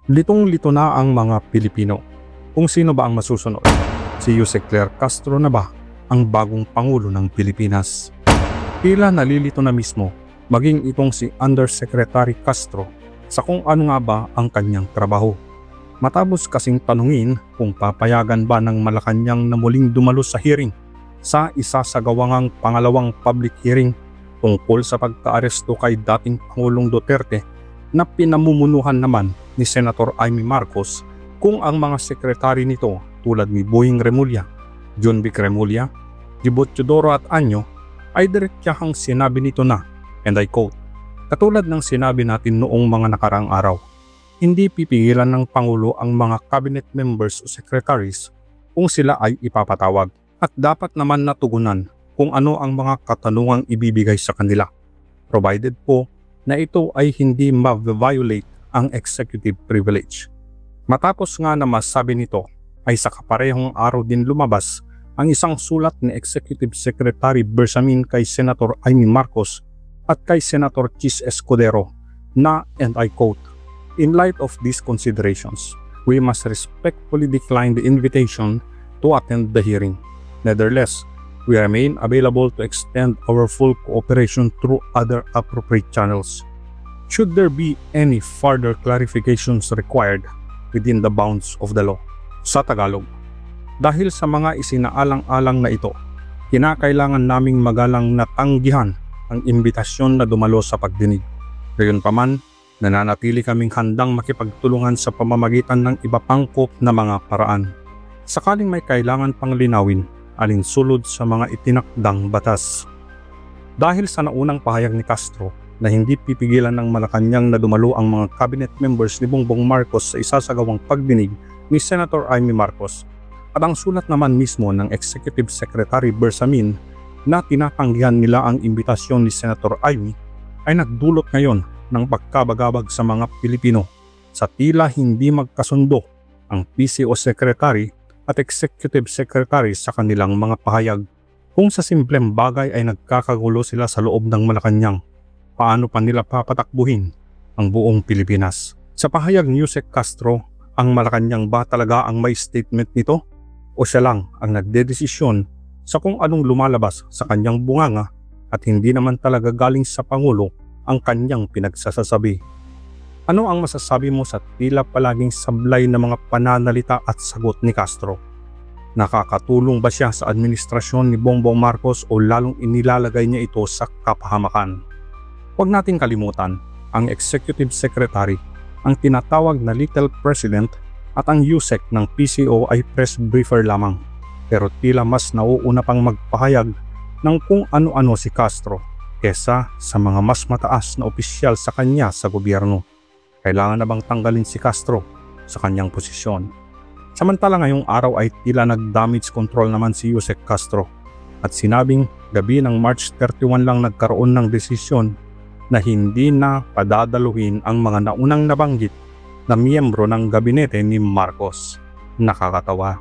Litong-lito na ang mga Pilipino kung sino ba ang masusunod. Si Jose Claire Castro na ba ang bagong Pangulo ng Pilipinas? Tila nalilito na mismo maging itong si Undersecretary Castro sa kung ano nga ba ang kanyang trabaho. Matapos kasing tanungin kung papayagan ba ng Malacanang na muling dumalo sa hearing sa isasagawang pangalawang public hearing tungkol sa pagka-aresto kay dating Pangulong Duterte na pinamumunuhan naman ni Senator Amy Marcos, kung ang mga sekretary nito tulad ni Boying Remulla, John Vic Remulla, Jibot Teodoro at Anyo ay direktyahang sinabi nito na, and I quote, "Katulad ng sinabi natin noong mga nakaraang araw, hindi pipigilan ng Pangulo ang mga cabinet members o secretaries kung sila ay ipapatawag at dapat naman natugunan kung ano ang mga katanungang ibibigay sa kanila, provided po na ito ay hindi ma-violate ang executive privilege." Matapos nga na masabi nito ay sa kaparehong araw din lumabas ang isang sulat ni Executive Secretary Bersamin kay Senator Amy Marcos at kay Senator Chis Escudero na, and I quote, "In light of these considerations, we must respectfully decline the invitation to attend the hearing. Nevertheless, we remain available to extend our full cooperation through other appropriate channels. Should there be any further clarifications required within the bounds of the law." Sa Tagalog, dahil sa mga isinaalang-alang na ito, kinakailangan naming magalang na tanggihan ang imbitasyon na dumalo sa pagdinig. Gayunpaman, nananatili kaming handang makipagtulungan sa pamamagitan ng iba pang na mga paraan. Sakaling may kailangan pang linawin, alinsulod sa mga itinakdang batas. Dahil sa naunang pahayag ni Castro na hindi pipigilan ng Malacanang na dumalo ang mga cabinet members ni Bongbong Marcos sa isasagawang pagdinig ni Senator Amy Marcos, at ang sulat naman mismo ng Executive Secretary Bersamin na tinatanggihan nila ang imbitasyon ni Senator Amy, ay nagdulot ngayon ng pagkabagabag sa mga Pilipino sa tila hindi magkasundo ang PCO Secretary at Executive Secretary sa kanilang mga pahayag. Kung sa simpleng bagay ay nagkakagulo sila sa loob ng Malacanang, paano pa nila papatakbuhin ang buong Pilipinas? Sa pahayag ni Jose Castro, ang Malacanang ba talaga ang may statement nito? O siya lang ang nagdedesisyon sa kung anong lumalabas sa kanyang bunganga at hindi naman talaga galing sa Pangulo ang kanyang pinagsasasabi? Ano ang masasabi mo sa tila palaging sablay na mga pananalita at sagot ni Castro? Nakakatulong ba siya sa administrasyon ni Bongbong Marcos o lalong inilalagay niya ito sa kapahamakan? Huwag nating kalimutan, ang Executive Secretary, ang tinatawag na Little President, at ang USEC ng PCO ay press briefer lamang. Pero tila mas nauuna pang magpahayag ng kung ano-ano si Castro kesa sa mga mas mataas na opisyal sa kanya sa gobyerno. Kailangan na bang tanggalin si Castro sa kanyang posisyon? Samantala ngayong araw ay tila nag-damage control naman si Jose Castro at sinabing gabi ng March 31 lang nagkaroon ng desisyon na hindi na padadaluhin ang mga naunang nabanggit na miyembro ng gabinete ni Marcos. Nakakatawa.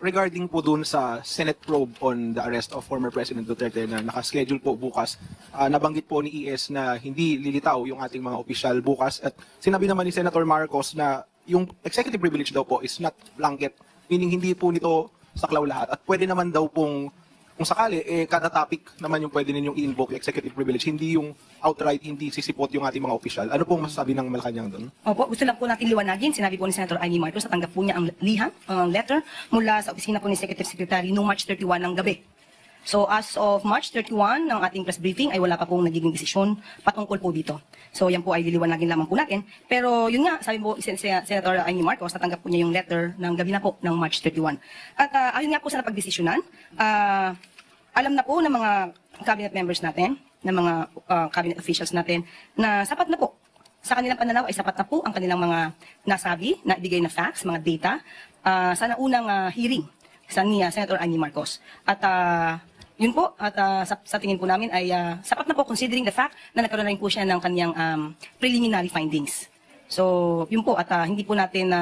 Regarding po dun sa Senate probe on the arrest of former President Duterte na nakaschedule po bukas, nabanggit po ni ES na hindi lilitaw yung ating mga opisyal bukas, at sinabi naman ni Senator Marcos na yung executive privilege daw po is not blanket, meaning hindi po nito saklaw lahat, at pwede naman daw pong kung sakali, kada topic naman yung pwede ninyong i-invoke executive privilege, hindi yung outright hindi sisipot yung ating mga opisyal. Ano pong masasabi ng Malacanang doon? Opo, gusto lang po natin liwanagin. Sinabi po ni Senator Amy Marcos, natanggap po niya ang liham, letter mula sa opisina po ni Executive Secretary noong March 31 ng gabi. So as of March 31 ng ating press briefing ay wala pa pong nagiging desisyon patungkol po dito. So yan po ay liliwanagin lamang po natin. Pero yun nga, sabi po Senator Amy Marcos, natanggap po niya yung letter ng gabi na po ng March 31. At ayun nga po sa napagdesisyonan, alam na po ng mga cabinet members natin, ng mga cabinet officials natin, na sapat na po. Sa kanilang pananaw ay sapat na po ang kanilang mga nasabi, na ibigay na facts, mga data, sa naunang hearing sa ni Senator Amy Marcos. At yun po, at sa tingin po namin ay sapat na po considering the fact na nagkaroon na rin po siya ng kanyang preliminary findings. So, yun po, at hindi po natin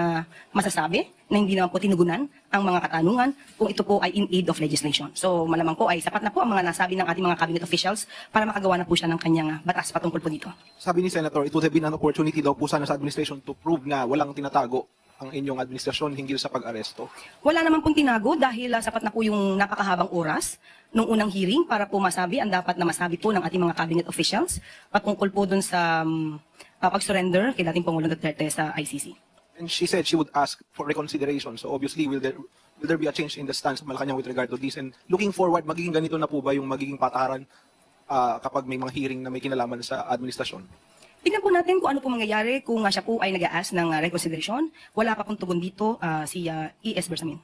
masasabi na hindi naman po tinugunan ang mga katanungan kung ito po ay in aid of legislation. So, malamang po ay sapat na po ang mga nasabi ng ating mga cabinet officials para makagawa na po siya ng kanyang batas patungkol po dito. Sabi ni Senator, it would have been an opportunity daw po sana sa administration to prove na walang tinatago ang inyong administrasyon hinggil sa pag-aresto. Wala naman pong tinago dahil sapat na po yung napakahabang oras nung unang hearing para po masabi ang dapat na masabi po ng ating mga cabinet officials patungkol po dun sa pag-surrender kay dating Pangulong Duterte sa ICC. And she said she would ask for reconsideration. So obviously, will there be a change in the stance of Malacanang with regard to this? And looking forward, magiging ganito na po ba yung magiging patakaran kapag may mga hearing na may kinalaman sa administrasyon? Tignan po natin kung ano po mangyayari kung siya po ay nag-a-ask ng reconsideration. Wala pa pong tugon dito si E.S. Bersamin.